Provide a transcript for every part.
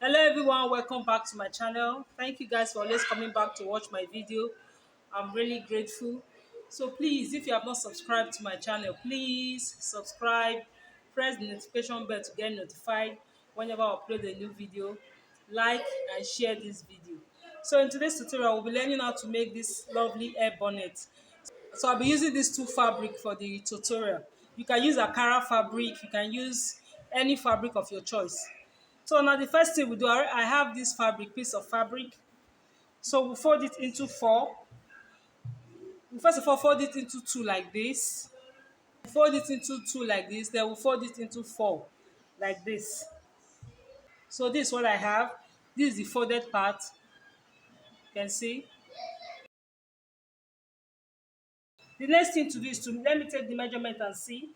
Hello everyone, welcome back to my channel. Thank you guys for always coming back to watch my video. I'm really grateful. So please, if you have not subscribed to my channel, please subscribe, press the notification bell to get notified whenever I upload a new video. Like and share this video. So in today's tutorial, we'll be learning how to make this lovely hair bonnet. So I'll be using these two fabric for the tutorial. You can use Akara fabric, you can use any fabric of your choice. So now the first thing we do, I have this fabric, piece of fabric. So we fold it into four. We first of all fold it into two like this. We fold it into two like this, then we fold it into four like this. So this is what I have. This is the folded part. You can see. The next thing to do is to let me take the measurement and see.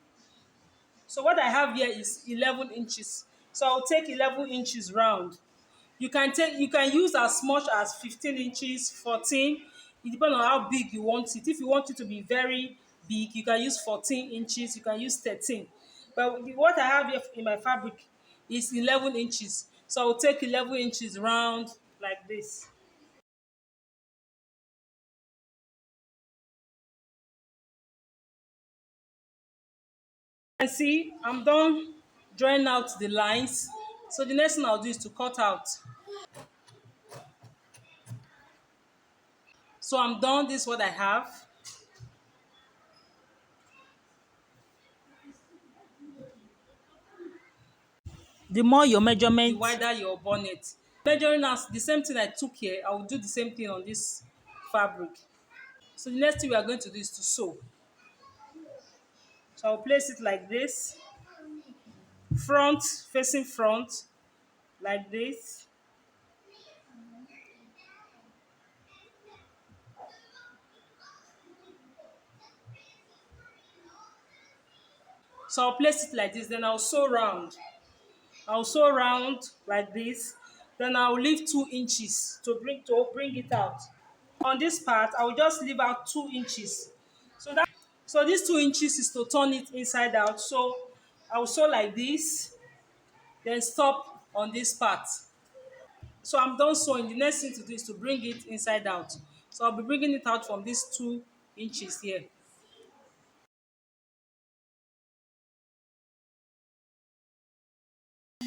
So what I have here is 11 inches. So I'll take 11 inches round. You can use as much as 15 inches, 14. It depends on how big you want it. If you want it to be very big, you can use 14 inches, you can use 13. But what I have here in my fabric is 11 inches. So I'll take 11 inches round like this. And see, I'm done drawing out the lines. So the next thing I'll do is to cut out. So I'm done. This is what I have. The more your measurement, the wider your bonnet. Measuring as the same thing I took here, I will do the same thing on this fabric. So the next thing we are going to do is to sew. So I'll place it like this, front facing front, like this. So I'll place it like this, then I'll sew round. I'll sew round like this. Then I'll leave 2 inches to bring it out. On this part, I will just leave out 2 inches. So this 2 inches is to turn it inside out. So I'll sew like this, then stop on this part. So I'm done sewing. The next thing to do is to bring it inside out. So I'll be bringing it out from these 2 inches here.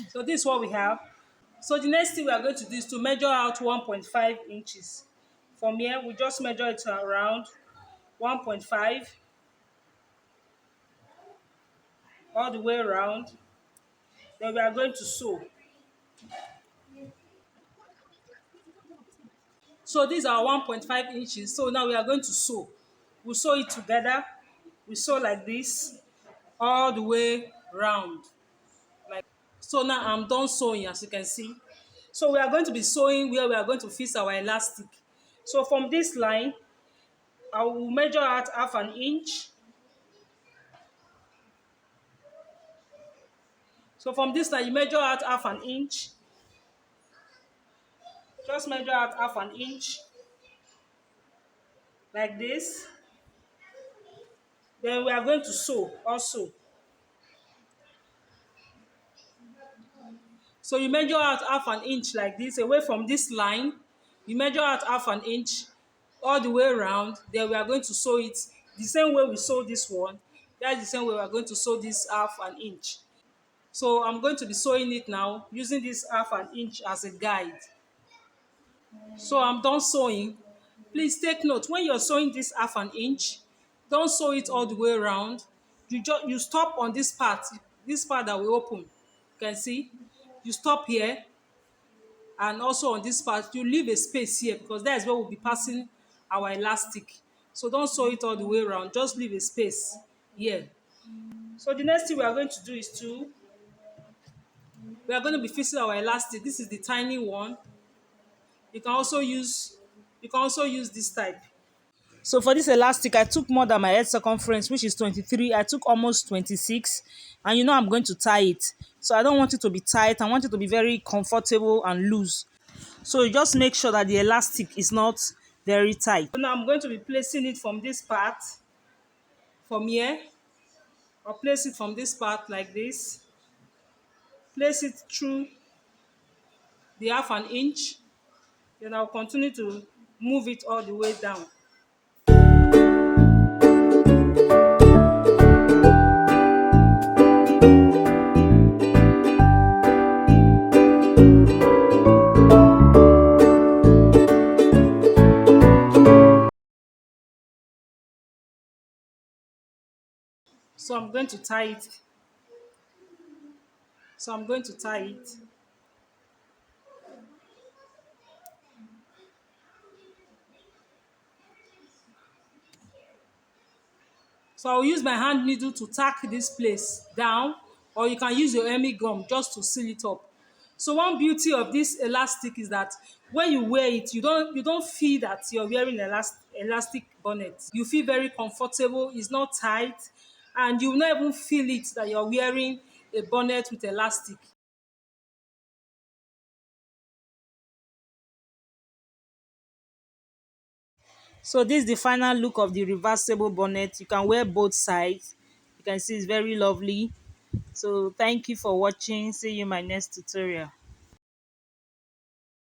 So this is what we have. So the next thing we are going to do is to measure out 1.5 inches. From here, we just measure it around 1.5 all the way around. Then we are going to sew. So these are 1.5 inches. So now we are going to sew. We sew it together. We sew like this all the way round. Like so now I'm done sewing, as you can see. So we are going to be sewing where we are going to fix our elastic. So from this line, I will measure out half an inch. So from this line, you measure out half an inch. Just measure out half an inch like this. Then we are going to sew also. So you measure out half an inch like this away from this line. You measure out half an inch all the way around. Then we are going to sew it the same way we sew this one. That's the same way we are going to sew this half an inch. So I'm going to be sewing it now using this half an inch as a guide. So I'm done sewing. Please take note, when you're sewing this half an inch, don't sew it all the way around. You stop on this part that we open. You can see, you stop here, and also on this part, you leave a space here because that is where we'll be passing our elastic. So don't sew it all the way around, just leave a space here. So the next thing we are going to do is we are going to be fixing our elastic. This is the tiny one. You can also use this type. So for this elastic, I took more than my head circumference, which is 23. I took almost 26, and I'm going to tie it. So I don't want it to be tight. I want it to be very comfortable and loose. So you just make sure that the elastic is not very tight. So now I'm going to be placing it from this part, from here. I'll place it from this part like this. Place it through the half an inch. Then I'll continue to move it all the way down. So I'm going to tie it. So I'm going to tie it. So I'll use my hand needle to tack this place down, or you can use your Emmy gum just to seal it up. So one beauty of this elastic is that when you wear it, you don't feel that you're wearing elastic bonnet. You feel very comfortable. It's not tight, and you will not even feel it that you're wearing a bonnet with elastic. So this is the final look of the reversible bonnet. You can wear both sides. You can see it's very lovely. So thank you for watching. See you in my next tutorial.